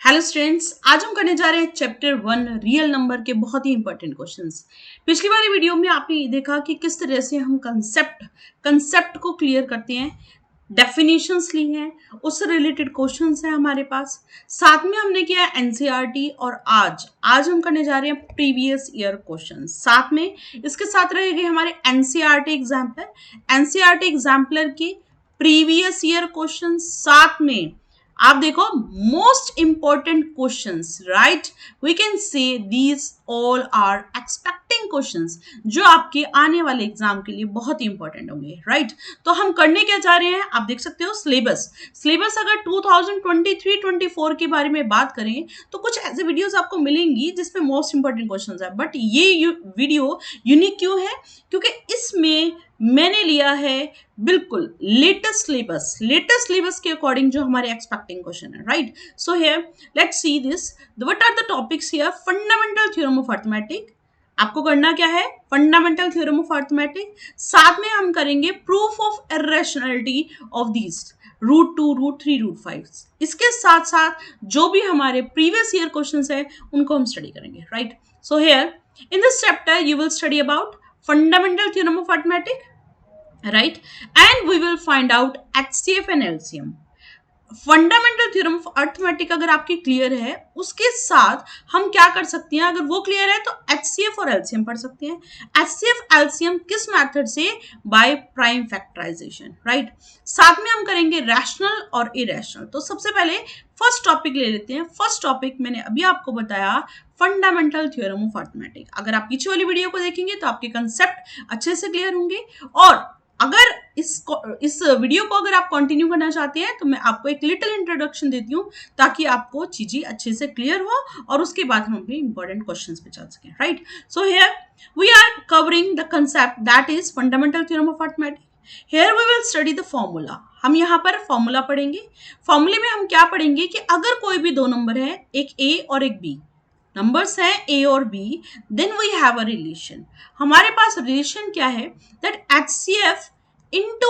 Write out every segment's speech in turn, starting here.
Hello students, आज हम करने जा रहे हैं चैप्टर 1 रियल नंबर के बहुत ही इंपॉर्टेंट क्वेश्चंस। पिछली वाली वीडियो में आपने ये देखा कि किस तरह से हम कंसेप्ट को क्लियर करते हैं, डेफिनेशंस ली हैं, उससे रिलेटेड क्वेश्चंस हैं हमारे पास। साथ में हमने किया एनसीईआरटी और आज हम करने जा रहे हैं प्रीवियस ईयर क्वेश्चंस। साथ में इसके साथ रहेंगे हमारे एनसीईआरटी एग्जाम्पलर की प्रीवियस ईयर क्वेश्चन। साथ में आप देखो most important questions, right? We can say these all are expecting questions जो आपके आने वाले एग्जाम के लिए बहुत ही इंपॉर्टेंट होंगे, राइट? तो हम करने क्या जा रहे हैं, आप देख सकते हो सिलेबस अगर 2023-24 के बारे में बात करें तो कुछ ऐसे वीडियोस आपको मिलेंगी जिसमें मोस्ट इंपॉर्टेंट क्वेश्चंस है। बट ये वीडियो यूनिक क्यों है? क्योंकि इसमें मैंने लिया है बिल्कुल लेटेस्ट सिलेबस के अकॉर्डिंग जो हमारे एक्सपेक्टिंग क्वेश्चन है, right? So here let's see this, what are the topics here? Fundamental theorem of arithmetic, आपको करना क्या है? Fundamental theorem of arithmetic. साथ में हम करेंगे proof of irrationality of these √2, √3, √5। इसके साथ साथ जो भी हमारे प्रीवियस ईयर क्वेश्चंस है उनको हम स्टडी करेंगे, right? So here in this chapter you will study about fundamental theorem of arithmetic, right? And we will find out HCF and LCM. Fundamental theorem of arithmetic अगर आपकी clear है, उसके साथ हम क्या कर सकते हैं? अगर वो क्लियर है तो एचसीएफ और एलसीएम पढ़ सकते हैं। एचसीएफ एलसीएम किस मेथड से? By prime factorisation, right? साथ में हम करेंगे रैशनल और इरेशनल। तो सबसे पहले फर्स्ट टॉपिक ले लेते हैं। फर्स्ट टॉपिक मैंने अभी आपको बताया फंडामेंटल थ्योरम ऑफ अरिथमेटिक। अगर आप पीछे वाली वीडियो को देखेंगे तो आपके कंसेप्ट अच्छे से क्लियर होंगे। और अगर इस वीडियो को अगर आप कंटिन्यू करना चाहते हैं तो मैं आपको एक लिटिल इंट्रोडक्शन देती हूँ ताकि आपको चीजें अच्छे से क्लियर हो और उसके बाद हम अपने इंपॉर्टेंट क्वेश्चंस पे चल सकें, right? So here we are covering the concept that is fundamental theorem of arithmetic. Here we will study the formula. हम यहाँ पर फॉर्मूला पढ़ेंगे। फॉर्मूले में हम क्या पढ़ेंगे कि अगर कोई भी दो नंबर है, एक ए और एक बी, नंबर्स हैं ए और b, then we have a relation. हमारे पास रिलेशन क्या है? That HCF into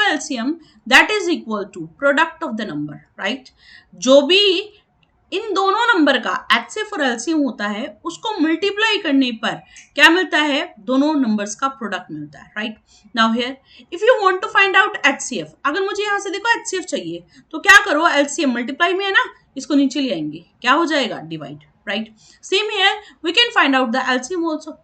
LCM that is equal to product of the number, right? जो भी इन दोनों नंबर का HCF और LCM होता है उसको मल्टीप्लाई करने पर क्या मिलता है? दोनों नंबर्स का प्रोडक्ट मिलता है, right? Now here if you want to find out HCF, अगर मुझे यहाँ से देखो HCF चाहिए तो क्या करो? LCM मल्टीप्लाई में है ना, इसको नीचे ले आएंगे, क्या हो जाएगा? Divide, right? Same here we can find out the LCM also.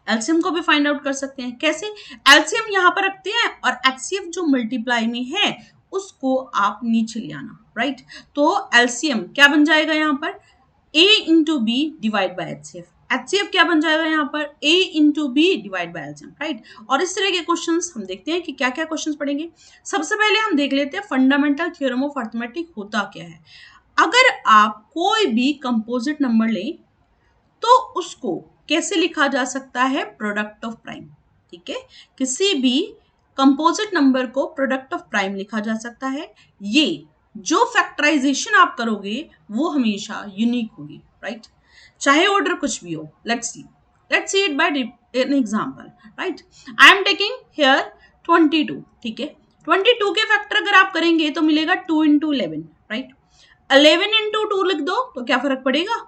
LCM को भी फाइंड आउट कर सकते हैं। कैसे? एलसीएम यहाँ पर रखते हैं और एचसीएफ जो मल्टीप्लाई में है उसको आप नीचे ले आना, राइट? तो एलसीएम क्या बन जाएगा यहाँ पर? A into B divide by HCF. HCF क्या बन जाएगा यहाँ पर? A into B divide by LCM, right? और इस तरह के क्वेश्चंस हम देखते हैं कि क्या क्या क्वेश्चंस पढ़ेंगे। सबसे पहले हम देख लेते हैं फंडामेंटल थ्योरम ऑफ अरिथमेटिक होता क्या है। अगर आप कोई भी कंपोजिट नंबर लें तो उसको कैसे लिखा जा सकता है? प्रोडक्ट ऑफ प्राइम, ठीक है? किसी भी कंपोजिट नंबर को प्रोडक्ट ऑफ प्राइम लिखा जा सकता है। ये जो फैक्टराइजेशन आप करोगे वो हमेशा यूनिक होगी, राइट? चाहे ऑर्डर कुछ भी हो। Let's see it by an example, right? I am taking here 22, ठीक है? 22 के फैक्टर अगर आप करेंगे तो मिलेगा 2 into 11, राइट? 11 into 2 लिख दो तो क्या फर्क पड़ेगा?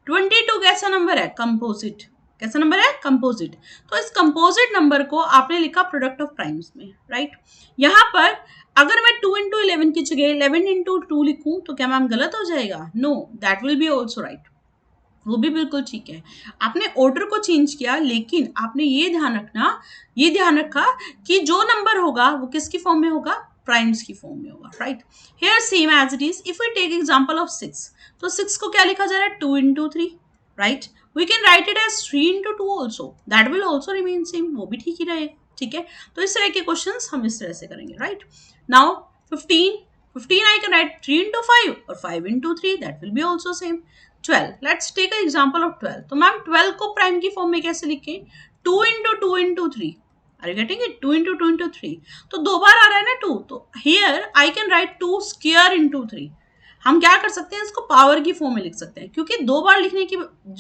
22 कैसा नंबर है? कंपोजिट। कैसा नंबर है? कंपोजिट। तो इस कंपोजिट नंबर को आपने लिखा प्रोडक्ट ऑफ प्राइम्स में, राइट? यहाँ पर अगर मैं 2 into 11 की जगह 11 into 2 लिखूं तो क्या मैम गलत हो जाएगा? No, that will be also right, वो भी बिल्कुल ठीक है। आपने ऑर्डर को चेंज किया लेकिन आपने ये ध्यान रखा कि जो नंबर होगा वो किसकी फॉर्म में होगा? प्राइम्स की फॉर्म में होगा, right? Here same as it is if we take example of 6, तो 6 को क्या लिखा जा रहा है? 2 into 3, right? We can write it as 3 into 2 also, that will also remain same, वो भी ठीक ही रहेगा, ठीक है? तो इस तरह के क्वेश्चंस हम इस तरह से करेंगे, right? Now 15 I can write 3 into 5 और 5 into 3, that will be also same. 12, let's take an example of 12. तो मैम 12 को प्राइम की फॉर्म में कैसे लिखें? 2 into 2 into 3. Are you getting it? 2 into 2 into 3. तो दो बार आ रहा है ना 2, तो here I can write 2 square into 3. हम क्या कर सकते हैं, इसको पावर की फॉर्म में लिख सकते हैं, क्योंकि 2 बार लिखने की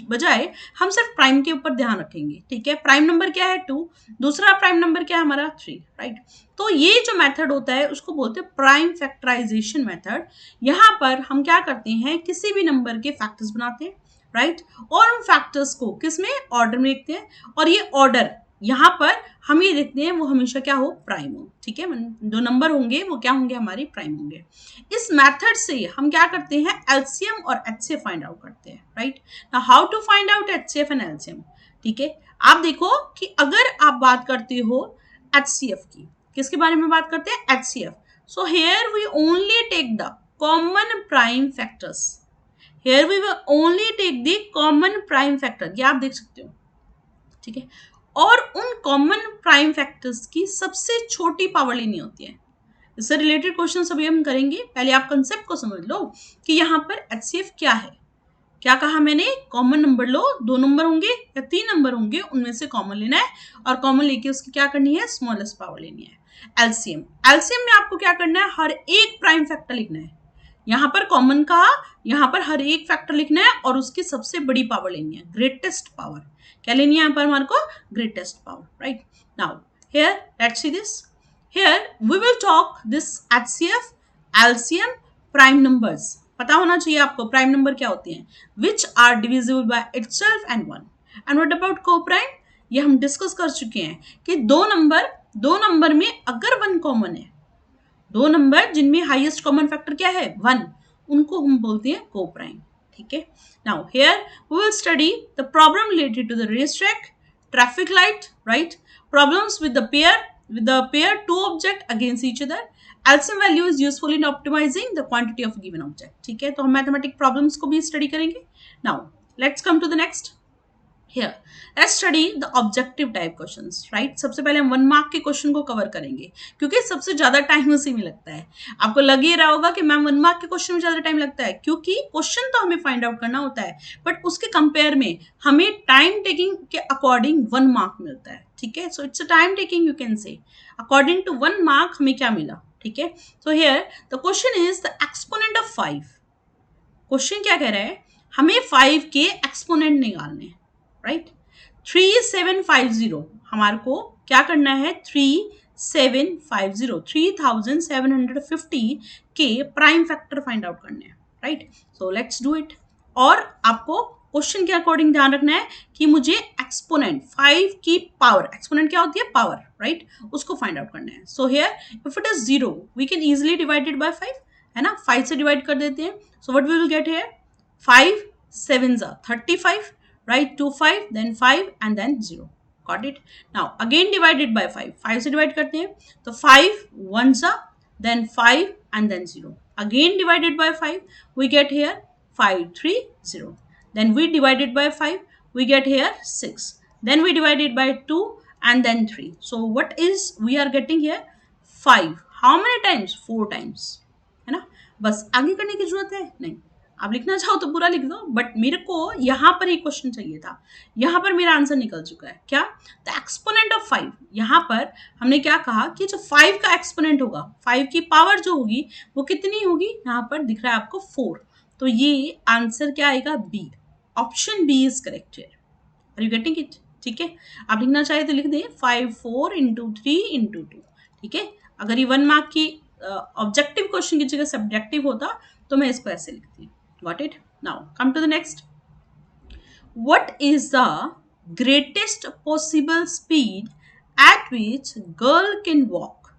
बजाय हम सिर्फ प्राइम के ऊपर ध्यान रखेंगे, ठीक है। प्राइम नंबर क्या है 2, दूसरा प्राइम नंबर क्या है हमारा 3, राइट। तो ये जो मेथड होता है उसको बोलते हैं प्राइम फैक्टराइजेशन मेथड। यहाँ पर हम क्या करते हैं, किसी भी नंबर के फैक्टर्स बनाते हैं, राइट, और उन फैक्टर्स को किस में, ऑर्डर में लिखते हैं, और ये ऑर्डर यहाँ पर हम ये देखते हैं वो हमेशा क्या हो, प्राइम हो, ठीक है। जो नंबर होंगे वो क्या होंगे, हमारी प्राइम होंगे। इस मेथड से हम क्या करते हैं, एलसीएम और एचसीएफ फाइंड आउट करते हैं, right. Now how to find out HCF and LCM, ठीक है। आप देखो कि अगर आप बात करते हो एचसीएफ की, किसके बारे में बात करते हैं, HCF. So here we only take the common prime factors, here we will only take the common prime factor, ये आप देख सकते हो, ठीक है। और उन कॉमन प्राइम फैक्टर्स की सबसे छोटी पावर लेनी होती है। इससे रिलेटेड क्वेश्चन अभी हम करेंगे, पहले आप कंसेप्ट को समझ लो कि यहाँ पर एचसीएफ क्या है। क्या कहा मैंने, कॉमन नंबर लो, 2 नंबर होंगे या 3 नंबर होंगे, उनमें से कॉमन लेना है, और कॉमन लेके उसकी क्या करनी है, स्मॉलेस्ट पावर लेनी है। एलसीएम, एलसीएम में आपको क्या करना है, हर एक प्राइम फैक्टर लिखना है। यहाँ पर कॉमन कहा, यहाँ पर हर एक फैक्टर लिखना है और उसकी सबसे बड़ी पावर लेनी है, ग्रेटेस्ट पावर। क्या लेनी है यहाँ पर हमारे को, greatest power, right. Now here let's see this, here we will talk this HCF, LCM, prime numbers. पता होना चाहिए आपको प्राइम नंबर क्या होते हैं, which are divisible by itself and 1। And what about co-prime, ये हम डिस्कस कर चुके हैं कि दो नंबर में अगर 1 कॉमन है, 2 नंबर जिनमें हाईएस्ट कॉमन फैक्टर क्या है, 1, उनको हम बोलते हैं को प्राइम, ठीक है। Now here we will study the problem related to the race track, traffic light, right, problems with the pair two object against each other. LCM value is useful in optimising the quantity of given object, ठीक है। तो हम mathematic problems को भी study करेंगे। Now let's come to the next. Here, let's study the objective type questions, right? सबसे पहले हम 1 मार्क के क्वेश्चन को कवर करेंगे, क्योंकि सबसे ज्यादा टाइम उसी में लगता है। आपको लग ही रहा होगा कि मैम 1 मार्क के क्वेश्चन में ज्यादा टाइम लगता है, क्योंकि क्वेश्चन तो हमें फाइंड आउट करना होता है, बट उसके कंपेयर में हमें टाइम टेकिंग के अकॉर्डिंग 1 मार्क मिलता है, ठीक है। So it's a time taking, you can say according to 1 mark हमें क्या मिला, ठीक है। So here the question is the exponent of 5। Question क्या कह रहा है, हमें 5 के एक्सपोनेंट निकालने, राइट। 3750 हमारे को क्या करना है, 3750 3750 के प्राइम फैक्टर फाइंड आउट करने हैं, right. So let's do it. और आपको क्वेश्चन के अकॉर्डिंग ध्यान रखना है कि मुझे एक्सपोनेंट 5 की पावर, एक्सपोनेंट क्या होती है, पावर, राइट, उसको फाइंड आउट करना है। So here if it is 0 we can easily divide it by 5, है ना, 5 से डिवाइड कर देते हैं। So what we will get here, 5 7s are 35, right, 2 5 then 5 and then 0, got it। now again divided by 5, 5 से divide करते हैं तो 5 1s are then 5 and then 0, again divided by 5 we get here 5 3 0, then we divided by 5 we get here 6, then we divided by 2 and then 3, so what is we are getting here 5, how many times, 4 times, है ना। बस आगे करने की जरूरत है नहीं, आप लिखना चाहो तो पूरा लिख दो, बट मेरे को यहाँ पर एक क्वेश्चन चाहिए था, यहाँ पर मेरा आंसर निकल चुका है। क्या, द एक्सपोनेंट ऑफ 5। यहाँ पर हमने क्या कहा कि जो 5 का एक्सपोनेंट होगा, 5 की पावर जो होगी वो कितनी होगी, यहाँ पर दिख रहा है आपको 4, तो ये आंसर क्या आएगा, B, option B is correct here. Are you getting it, ठीक है। आप लिखना चाहे तो लिख दें 5 4 into 3 into 2, ठीक है। अगर ये 1 मार्क की ऑब्जेक्टिव क्वेश्चन की जगह सब्जेक्टिव होता तो मैं इसको ऐसे लिखती। Got it? Now come to the next. What is the greatest possible speed at which girl can walk?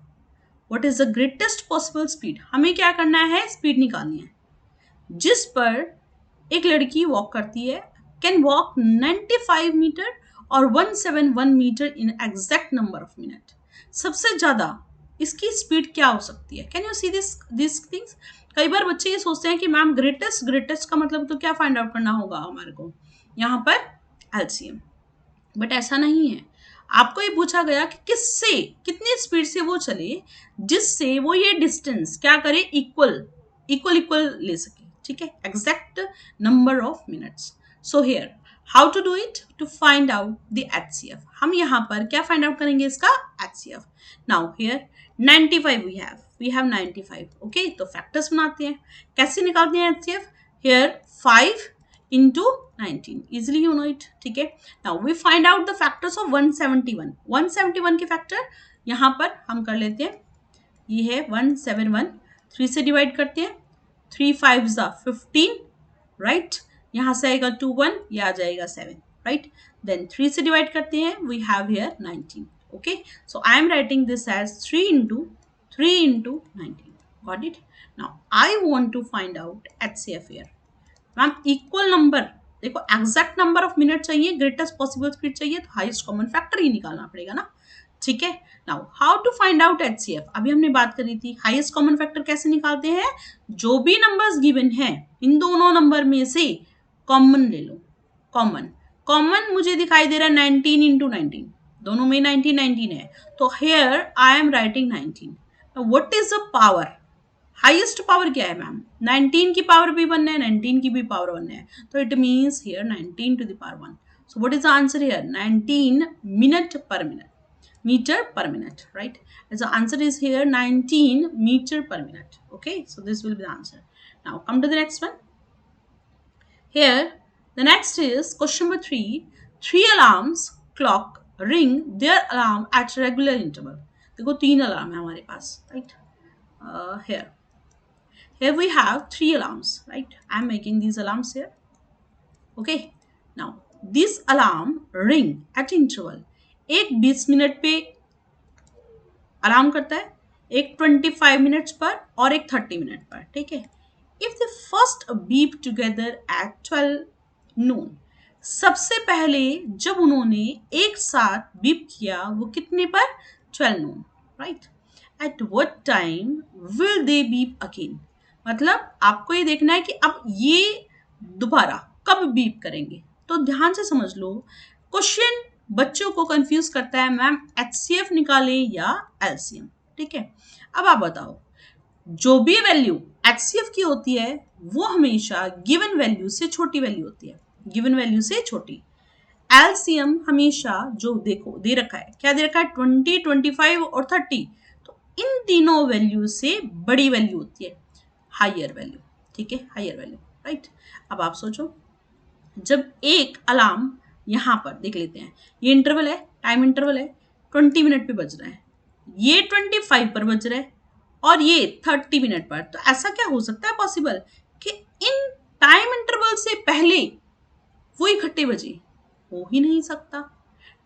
What is the greatest possible speed? हमें क्या करना है, स्पीड निकालनी है जिस पर एक लड़की वॉक करती है, कैन वॉक 95 मीटर और 171 metre in exact number of minute. सबसे ज्यादा इसकी स्पीड क्या हो सकती है, can you see this things. कई बार बच्चे ये सोचते हैं कि मैम ग्रेटेस्ट का मतलब तो क्या फाइंड आउट करना होगा हमारे को, यहाँ पर एलसीएम, बट ऐसा नहीं है। आपको ये पूछा गया कि किससे, कितनी स्पीड से वो चले जिससे वो ये डिस्टेंस क्या करे, इक्वल ले सके, ठीक है, exact number of minutes. So here how to do it, to find out the HCF. हम यहाँ पर क्या फाइंड आउट करेंगे, इसका HCF. Now here 95 we have, we have 95. Okay, तो फैक्टर्स बनाते हैं. कैसे निकालते हैं HCF? Here 5 into 19. Easily you know it. ठीक है. Now we find out the factors of 171. 171 के फैक्टर यहाँ पर हम कर लेते हैं. ये है 171. 3 से डिवाइड करते हैं. 3 5 15. राइट. यहाँ से आएगा 2 1. ये आ जाएगा 7. राइट. Then 3 से डिवाइड करते हैं. We have here 19. Okay. So I am writing this as 3 into 19. Got it? Now I want to find out HCF here. Ma'am equal number, देखो एग्जैक्ट नंबर ऑफ मिनट चाहिए, greatest possible speed चाहिए, तो highest common factor ही निकालना पड़ेगा ना. ठीक है. Now how to find out HCF. अभी हमने बात करी थी हाईएस्ट कॉमन फैक्टर कैसे निकालते हैं. जो भी नंबर्स गिवन है इन दोनों नंबर में से कॉमन ले लो. कॉमन मुझे दिखाई दे रहा है 19 इंटू 19, दोनों में 19 है, तो here I am writing 19. What is the power. Highest power क्या है मैम. 19 की पावर भी 1 है, 19 की भी पावर 1 है, तो it means here 19 to the power 1. So what is the answer here. 19 minute per minute, meter per minute, right? And the answer is here 19 meter per minute. Okay, so this will be the answer. Now come to the next one. Here the next is question number 3. 3 alarms clock ring their alarm at regular interval. देखो 3 alarm है हमारे पास, right? Here we have 3 alarms, right? I am making these alarms here. Okay, now this alarm ring at interval. एक 20 minute पे alarm करता है, एक 25 minutes पर और एक 30 मिनट पर. ठीक है. If the first beep together at 12 नून. सबसे पहले जब उन्होंने एक साथ बीप किया वो कितने पर. 12 noon. Right. At what time will they beep again. मतलब आपको ये देखना है कि अब ये दोबारा कब बीप करेंगे. तो ध्यान से समझ लो. क्वेश्चन बच्चों को कंफ्यूज करता है मैम HCF निकालें या LCM. ठीक है. अब आप बताओ, जो भी वैल्यू HCF की होती है वो हमेशा गिवन वैल्यू से छोटी वैल्यू होती है, गिवन वैल्यू से छोटी. LCM हमेशा जो देखो दे रखा है, क्या दे रखा है 20 25 और 30, तो इन तीनों वैल्यू से बड़ी वैल्यू होती है, हायर वैल्यू. ठीक है, हायर वैल्यू. राइट. अब आप सोचो, जब एक अलार्म यहाँ पर देख लेते हैं, ये इंटरवल है, टाइम इंटरवल है, 20 मिनट पे बज रहा है, ये 25 पर बज रहा है और ये 30 मिनट पर. तो ऐसा क्या हो सकता है पॉसिबल कि इन टाइम इंटरवल से पहले वो इकट्ठे बजे. हो ही नहीं सकता.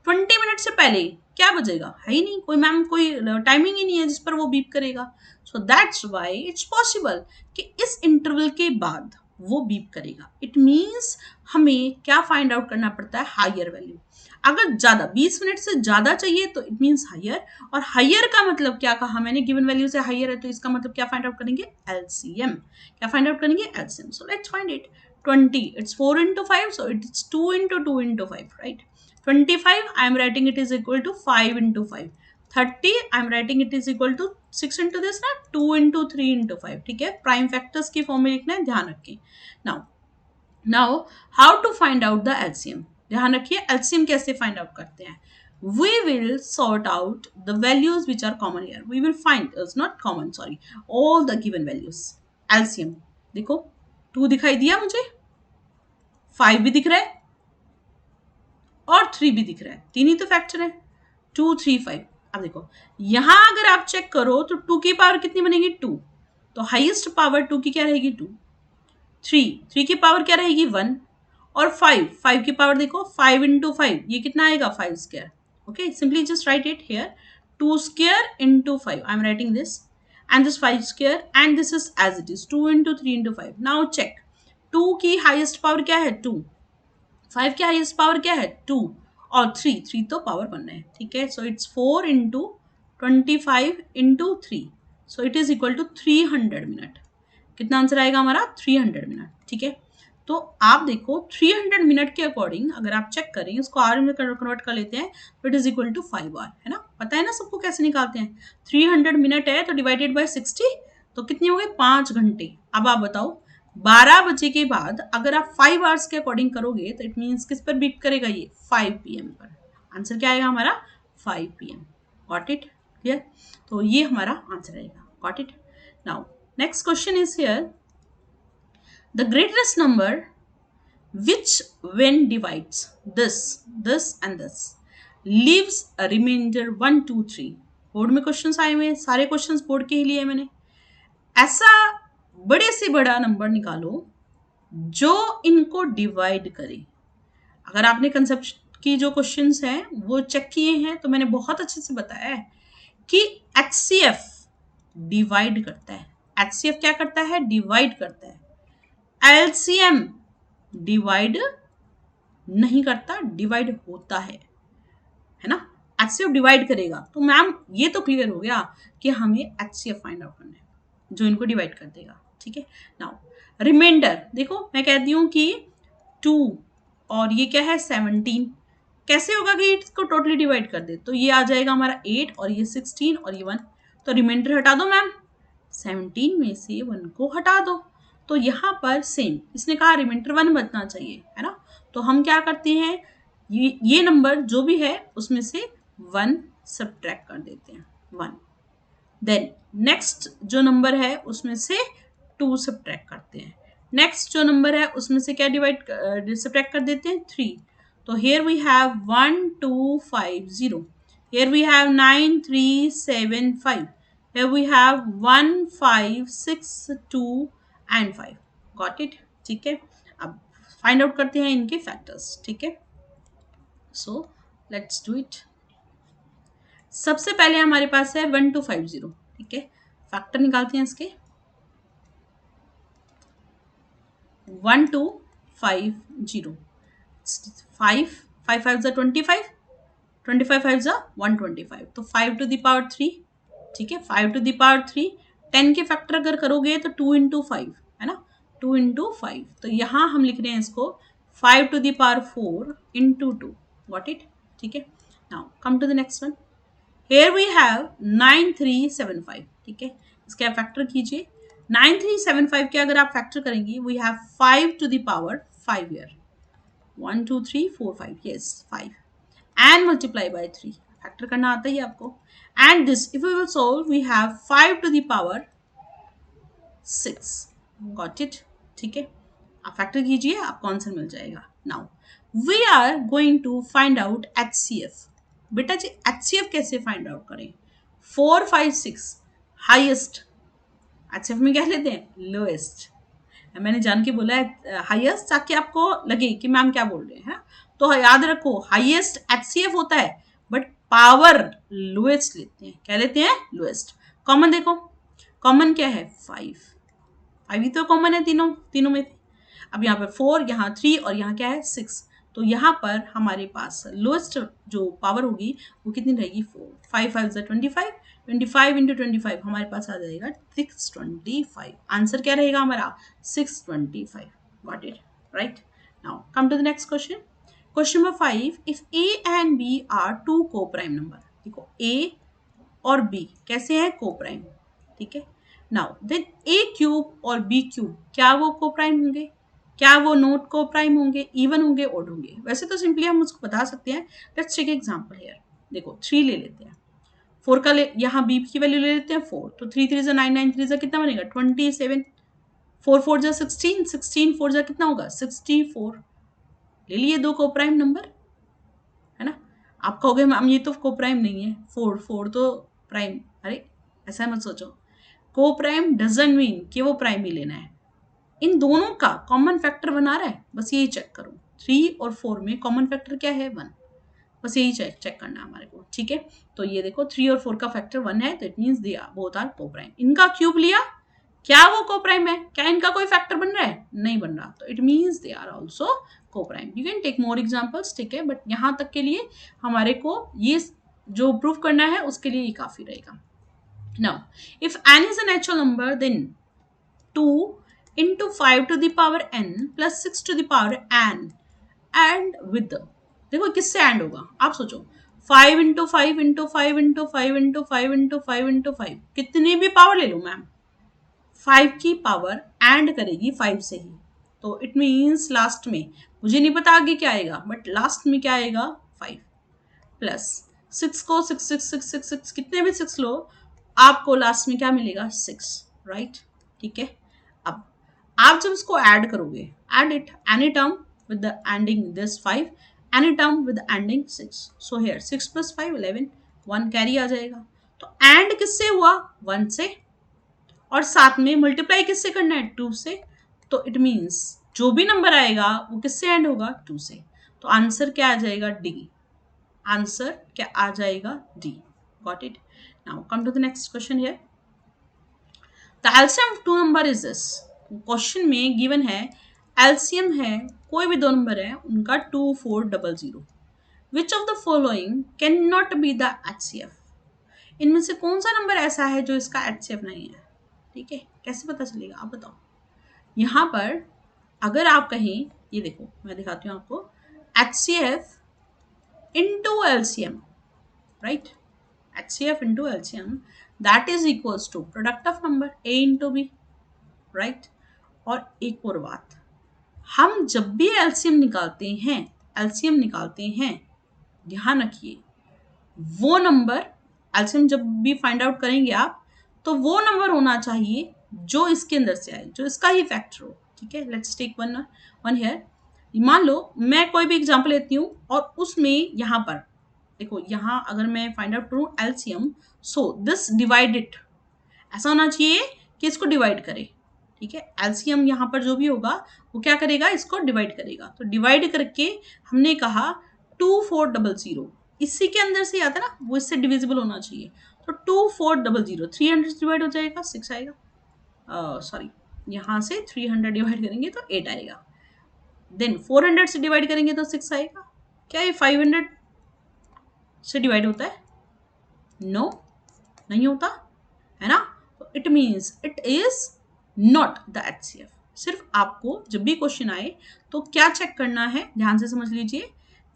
20 मिनट से पहले क्या बजेगा, है ही नहीं कोई मैम, कोई टाइमिंग ही नहीं है जिस पर वो बीप करेगा. So that's why it's possible कि इस इंटरवल के बाद वो बीप करेगा. इट मीन्स हमें क्या फाइंड आउट करना पड़ता है, हायर वैल्यू. अगर ज्यादा 20 मिनट से ज्यादा चाहिए तो इट मीन्स हायर, और हायर का मतलब क्या कहा मैंने, गिवन वैल्यू से हायर है, तो इसका मतलब क्या फाइंड आउट करेंगे, LCM. क्या फाइंड आउट करेंगे, LCM. So let's find it. 20 it's 4 into 5, so it's 2 into 2 into 5, right? 25 I am writing it is equal to 5 into 5. 30 I am writing it is equal to 6 into this ना, 2 into 3 into 5. ठीक है, prime factors की form में लिखना है, ध्यान रखिए. now how to find out the LCM. ध्यान रखिए LCM कैसे फाइंड आउट करते हैं. we will sort out the values which are common here. we will find is not common, sorry, all the given values. LCM देखो 2 दिखाई दिया मुझे, 5 भी दिख रहा है और 3 भी दिख रहा है, 3 ही तो फैक्टर है, 2 3 5. अब देखो यहां अगर आप चेक करो तो 2 की पावर कितनी बनेगी, 2. तो हाईएस्ट पावर 2 की क्या रहेगी, 2. 3 की पावर क्या रहेगी, 1. और 5 की पावर देखो, 5 into 5 ये कितना आएगा, 5 square. Okay, simply just right it here, 2 square into 5. I am writing this, and this 5 square, and this is as it is 2 into 3 into 5. now check, 2 की हाईएस्ट पावर क्या है, 2. 5 की हाईएस्ट पावर क्या है, 2. और 3 तो पावर 1 है. ठीक है, so it's 4 into 25 into 3, so it is equal to 300 minute. कितना आंसर आएगा हमारा, 300 मिनट. ठीक है, तो आप देखो 300 मिनट के अकॉर्डिंग अगर आप चेक करें, इसको आवर में कन्वर्ट कर लेते हैं तो it is equal to 5 hour, है ना. पता है ना सबको कैसे निकालते हैं. 300 मिनट है तो डिवाइडेड बाय 60, तो कितने हो गए, 5 घंटे. अब आप बताओ 12 बजे के बाद अगर आप 5 आवर्स के अकॉर्डिंग करोगे तो इट मीन्स किस पर बीट करेगा, ये 5 PM पर. आंसर क्या आएगा हमारा, 5 PM. Got it, clear. तो ये हमारा आंसर आएगा. Got it? Now, next question is here. The greatest number which when divides this and this leaves a remainder 1 2 3. Board में क्वेश्चंस आए हुए हैं, सारे क्वेश्चंस बोर्ड के ही लिए मैंने. ऐसा बड़े से बड़ा नंबर निकालो जो इनको डिवाइड करे. अगर आपने कंसेप्ट की जो क्वेश्चंस हैं वो चेक किए हैं तो मैंने बहुत अच्छे से बताया है कि HCF डिवाइड करता है. HCF क्या करता है? डिवाइड करता है. LCM डिवाइड नहीं करता, डिवाइड होता है ना. HCF डिवाइड करेगा. तो मैम ये तो क्लियर हो गया कि हमें HCF फाइंड आउट करना है जो इनको डिवाइड कर देगा. ठीक है. नाउ रिमाइंडर देखो, मैं कहती हूँ कि 2 और ये क्या है 17. कैसे होगा कि इसको टोटली डिवाइड कर दे? तो ये आ जाएगा हमारा 8 और ये 16 और ये 1. तो रिमाइंडर हटा दो मैम, 17 में से 1 को हटा दो. तो यहाँ पर सेम इसने कहा रिमाइंडर 1 बचना चाहिए, है ना. तो हम क्या करते हैं, ये नंबर जो भी है उसमें से 1 सब्ट्रैक्ट कर देते हैं, 1. देन नेक्स्ट जो नंबर है उसमें से 2 सब्ट्रैक्ट करते हैं. नेक्स्ट जो नंबर है उसमें से क्या सब्ट्रैक्ट कर देते हैं, 3. तो here we have 1 2 5 0. Here we have 9 3 7 5. Here we have 1 5 6 2 and 5. Got it? ठीक है. अब फाइंड आउट करते हैं इनके फैक्टर्स. ठीक है. So let's do it. सबसे पहले हमारे पास है 1250. ठीक है. फैक्टर निकालते हैं इसके. 1250. 5 5 5 is 25. 25 5 is 125. तो 5 to the power 3. ठीक है. 5 to the power 3. 10 के फैक्टर अगर करोगे तो 2 into 5 है ना. 2 into 5. तो यहाँ हम लिख रहे हैं इसको 5 to the power 4 into 2. Got it? ठीक है. Now come to the next one. Here we have 9375. ठीक है. इसके आप फैक्टर कीजिए. 9375 के अगर आप फैक्टर करेंगे we have 5 to the power 5 here. 1 2 3 4 5. Yes, 5 and multiply by 3. Factor करना आता ही आपको. And this if we will solve we have 5 to the power 6. Got it? ठीक है. आप फैक्टर कीजिए, आपको आंसर मिल जाएगा. Now we are going to find out HCF. बेटा जी HCF कैसे फाइंड आउट करें? 4 5 6 हाईएस्ट. HCF में क्या लेते हैं? लोएस्ट. मैंने जान के बोला है हाईएस्ट ताकि आपको लगे कि मैम क्या बोल रहे हैं. तो याद रखो हाईएस्ट HCF होता है बट पावर लोएस्ट लेते हैं. क्या लेते हैं? लोएस्ट. कॉमन देखो, कॉमन क्या है? 5 ही तो कॉमन है तीनों में. अब यहाँ पर 4, यहाँ 3 और यहाँ क्या है? 6. तो यहाँ पर हमारे पास लोएस्ट जो पावर होगी वो कितनी रहेगी? 4. 5 5 is 25. 25 into 25 हमारे पास आ जाएगा 625. आंसर क्या रहेगा हमारा? 625. Got it? Right? Now come to the next question. Question number 5. If A and B are two co-prime number. देखो A और B कैसे हैं? Co-prime. ठीक है. Now then A cube और B cube क्या वो co-prime होंगे? क्या वो नोट को प्राइम होंगे? इवन होंगे? ओड होंगे? वैसे तो सिंपली हम उसको बता सकते हैं. Let's take example here. देखो 3 ले लेते हैं. 4 का यहाँ बी की वैल्यू ले लेते हैं 4. तो 3 3 जा 9 9 3 जा कितना बनेगा? 27. 4 4 जा 16. 16 4 जा कितना होगा? 64. ले लिए 2 को प्राइम नंबर, है ना. आप कहोगे मैम ये तो को प्राइम नहीं है. 4 तो प्राइम. अरे ऐसा मत सोचो. को प्राइम डजंट मीन कि वो प्राइम ही लेना है. इन दोनों का कॉमन फैक्टर बना रहा है, बस यही चेक करो. 3 और 4 में कॉमन फैक्टर क्या है? 1. बस यही चेक करना है हमारे को. ठीक है. तो ये देखो 3 और 4 का फैक्टर 1 है तो it means they both are co-prime. इनका क्यूब लिया, क्या वो को-प्राइम है? क्या इनका कोई फैक्टर बन रहा है? नहीं बन रहा. तो it means they are also co-prime. You can take more examples. ठीक है. बट यहाँ तक के लिए हमारे को ये जो प्रूव करना है उसके लिए ये काफी रहेगा. Now if n is a natural number then 2 into 5 to the power n plus 6 to the power n and with the. देखो किससे एंड होगा? आप सोचो 5 into 5 into 5 into 5 into 5 into 5 into 5 कितनी भी पावर ले लो मैम, 5 की पावर एंड करेगी 5 से ही. तो इट मीन्स लास्ट में, मुझे नहीं पता आगे क्या आएगा बट लास्ट में क्या आएगा? 5 प्लस 6 को 6 6 6 6 6 कितने भी 6 लो आपको लास्ट में क्या मिलेगा 6, राइट। ठीक है, अब आप जब इसको ऐड करोगे, add it any term with the ending this 5, any term with ending 6, so here 6 + 5 11, 1 carry आ जाएगा। तो एंड किससे हुआ 1 से, और साथ में मल्टीप्लाई किससे करना है 2 से, तो इट मीन्स जो भी नंबर आएगा वो किससे एंड होगा 2 से। तो आंसर क्या आ जाएगा डी, आंसर क्या आ जाएगा D. Got it. Now come to the next question here, the LCM of two number is this. Question में गिवन है एलसीएम है, कोई भी दो नंबर है उनका 2400, which of the following can not be the HCF. इनमें से कौन सा नंबर ऐसा है जो इसका एचसीएफ नहीं है। ठीक है, कैसे पता चलेगा आप बताओ। यहाँ पर अगर आप कहें, ये देखो मैं दिखाती हूँ आपको, HCF into LCM, right? HCF into LCM, that is equals to product of number A into B, right? और एक और बात, हम जब भी LCM निकालते हैं, ध्यान रखिए वो नंबर LCM जब भी फाइंड आउट करेंगे आप, तो वो नंबर होना चाहिए जो इसके अंदर से आए, जो इसका ही फैक्टर हो। ठीक है, लेट्स टेक वन हियर। मान लो मैं कोई भी एग्जांपल लेती हूँ और उसमें यहाँ पर देखो, यहाँ अगर मैं फाइंड आउट करूँ LCM, so this divide it, ऐसा होना चाहिए कि इसको डिवाइड करे। ठीक है, एलसीएम यहाँ पर जो भी होगा वो क्या करेगा, इसको डिवाइड करेगा। तो डिवाइड करके हमने कहा 2400, इसी के अंदर से आता ना, वो इससे डिविजिबल होना चाहिए। तो 2400, 300 डिवाइड हो जाएगा 6 आएगा, सॉरी यहाँ से 300 डिवाइड करेंगे तो 8 आएगा, देन 400 से डिवाइड करेंगे तो 6 आएगा। क्या ये 500 से डिवाइड होता है? नो, नहीं होता है ना। तो it means it is not the HCF. सिर्फ आपको जब भी क्वेश्चन आए तो क्या चेक करना है, ध्यान से समझ लीजिए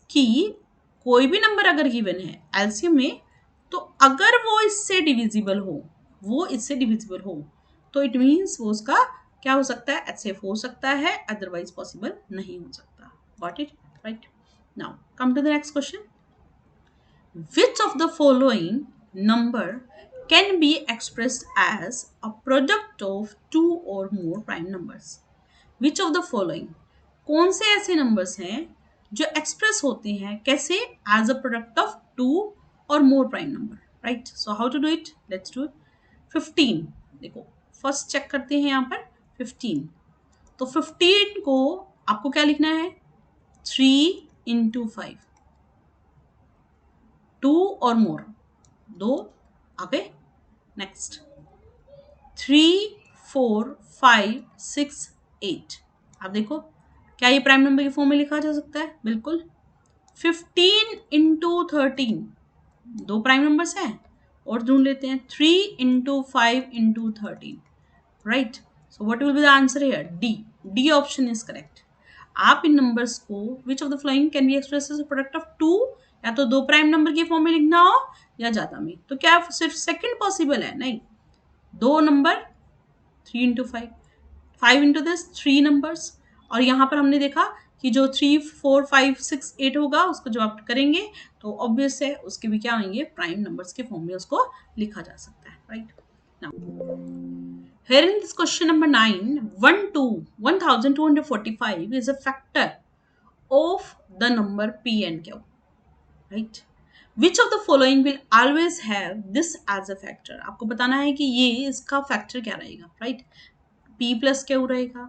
कि कोई भी नंबर अगर गिवन है एलसीएम में, तो अगर वो इससे डिविजिबल हो, तो इट मीन्स वो उसका क्या हो सकता है, एचसीएफ हो सकता है, अदरवाइज पॉसिबल नहीं हो सकता। Got it, right. Now come to the next question, which of the following number can be expressed as a product of two or more prime numbers? Which of the following, कौन से ऐसे numbers हैं जो express होते हैं कैसे, as a product of two और more prime number, right. So how to do it, let's do it. 15, देखो फर्स्ट चेक करते हैं यहाँ पर 15, तो 15 को आपको क्या लिखना है 3 into 5, 2 और मोर, 2 आगे, नेक्स्ट 3 4 5 6 8। आप देखो क्या ये प्राइम नंबर की फॉर्म में लिखा जा सकता है, बिल्कुल। 15 into 13, दो प्राइम नंबर्स हैं, और ढूंढ लेते हैं 3 into 5 into 13, right. So what will be the answer here, D option is correct. आप इन नंबर्स को which of the following can be express as a product of two, या तो दो प्राइम नंबर की फॉर्म में लिखना हो या ज्यादा में, तो क्या सिर्फ सेकंड पॉसिबल है, नहीं, दो number 3 into 5, 5 into this 3 numbers, और यहाँ पर हमने देखा कि जो 3 4 5 6 8 होगा उसको जब आप करेंगे तो ऑब्वियस है उसके भी क्या होंगे, प्राइम नंबर्स के फॉर्म में उसको लिखा जा सकता है, right. Now here in this question number 9, 1245 is a factor of the number p and q, right? Which of the following will always have this as a factor? आपको बताना है कि ये इसका फैक्टर क्या रहेगा, right? p plus q रहेगा,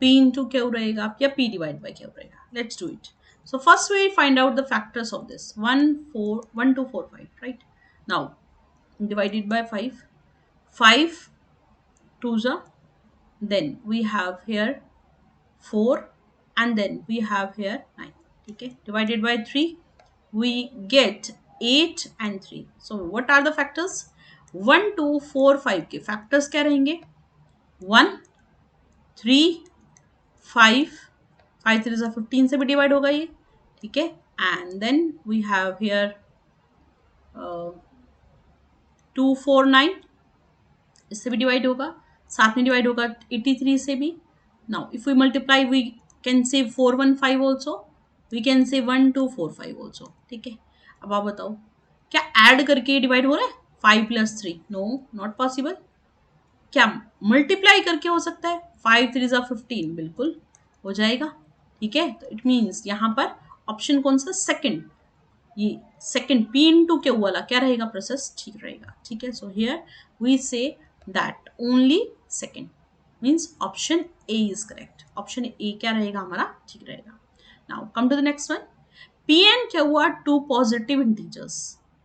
p into q रहेगा, या p divided by q रहेगा। Let's do it. So first we find out the factors of this 1 2 4 5, right? Now divided by 5, 5 2s, then we have here 4, and then we have here 9, okay, divided by 3 we get 8 and 3. So what are the factors, 1 2 4 5 के factors क्या रहेंगे, 1 3 5, 5 3 15 से भी divide होगा ये, ठीक है, and then we have here 2 4 9, इससे भी डिवाइड होगा, साथ में डिवाइड होगा 83 से भी। Now if we multiply we can say 415 also, we can से 1245 ऑल्सो, ठीक है। अब आप बताओ क्या ऐड करके डिवाइड हो रहा है 5 + 3, नो नॉट पॉसिबल। क्या मल्टीप्लाई करके हो सकता है? 5 3 = 15, बिल्कुल हो जाएगा। ठीक है, तो इट मीन्स यहाँ पर ऑप्शन कौन सा? सेकंड, ये सेकंड P इंटू क्यू वाला क्या रहेगा? प्रोसेस ठीक रहेगा। ठीक है, so here we say that only second means option A is correct. Option A क्या रहेगा हमारा? ठीक रहेगा। Now come to the next one. P and Q are two positive integers,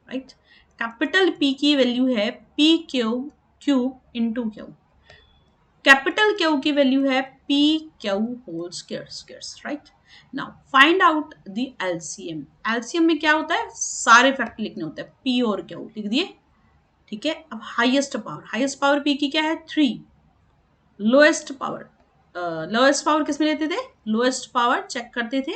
right? Capital P की वैल्यू है P cube into Q, capital Q की value है P Q whole square, right? Now find out the LCM. LCM में क्या होता है? सारे factor लिखने होते हैं, P और Q लिख दिए। ठीक है, अब हाईएस्ट पावर P की क्या है? 3। लोएस्ट पावर किस में लेते थे? लोएस्ट पावर चेक करते थे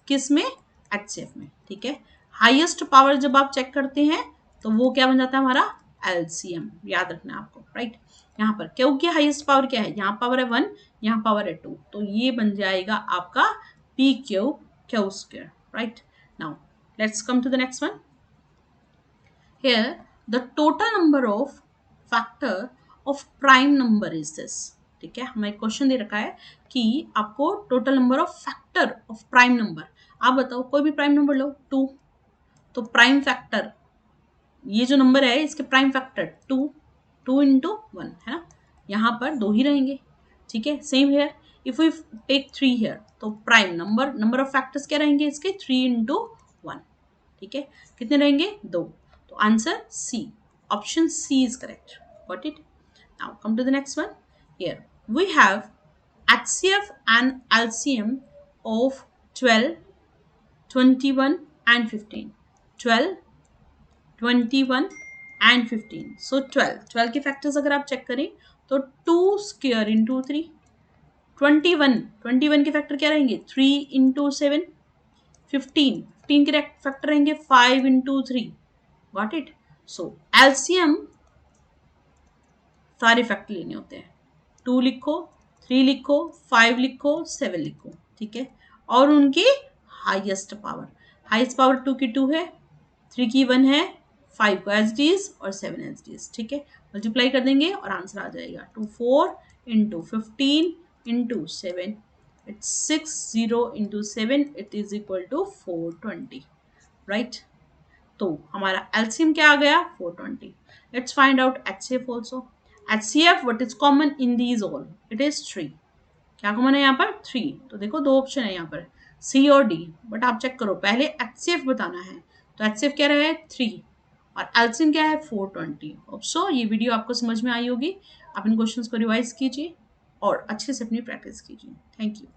किस में? एचसीएफ में। ठीक है, हाईएस्ट पावर जब आप चेक करते हैं तो वो क्या बन जाता है हमारा? एलसीएम। याद रखना है आपको, राइट? यहाँ पर क्योंकि हाईएस्ट पावर क्या है? यहाँ पावर है 1, यहाँ पावर है 2, तो ये बन जाएगा आपका P Q square, right? Now let's come to the next one. Here, the total number of factor of prime number is this. ठीक है, हमें क्वेश्चन दे रखा है कि आपको total number of factor of prime number, आप बताओ कोई भी प्राइम नंबर लो, 2, तो प्राइम फैक्टर ये जो नंबर है इसके प्राइम फैक्टर 2 इंटू 1 है ना, यहाँ पर 2 ही रहेंगे। ठीक है, same here if we take 3 here, तो प्राइम नंबर ऑफ फैक्टर्स क्या रहेंगे इसके? 3 इंटू 1। ठीक है, कितने रहेंगे? 2। तो answer C, option C is correct. Got it? Now come to the next one. Here we have HCF and LCM of 12, 21 and 15। 12, 21 and 15। सो 12 के फैक्टर्स अगर आप चेक करें तो 2 स्क्वायर इंटू 3। 21 के फैक्टर क्या रहेंगे? 3 इंटू 7। 15 के फैक्टर रहेंगे 5 into 3। Got it? So LCM सारे फैक्टर लेने होते हैं, 2 लिखो, 3 लिखो, 5 लिखो, 7 लिखो। ठीक है, और उनकी हाईएस्ट पावर 2 की 2 है, 3 की 1 है, 5 को एज इट इज और 7 एज इट इज। ठीक है, मल्टीप्लाई कर देंगे और आंसर आ जाएगा 24 into 15 into 7, it's 60 into 7, it is equal to 420, right? तो हमारा एलसीएम क्या आ गया? 420। Let's find out HCF also. HCF what is common in these all? It is 3। क्या कॉमन है यहाँ पर? 3। तो देखो 2 ऑप्शन है यहाँ पर, C और D, बट आप चेक करो, पहले HCF बताना है, तो HCF क्या रहा है? 3 और LCM क्या है? 420। सो ये वीडियो आपको समझ में आई होगी। आप इन क्वेश्चंस को रिवाइज कीजिए और अच्छे से अपनी प्रैक्टिस कीजिए। Thank you.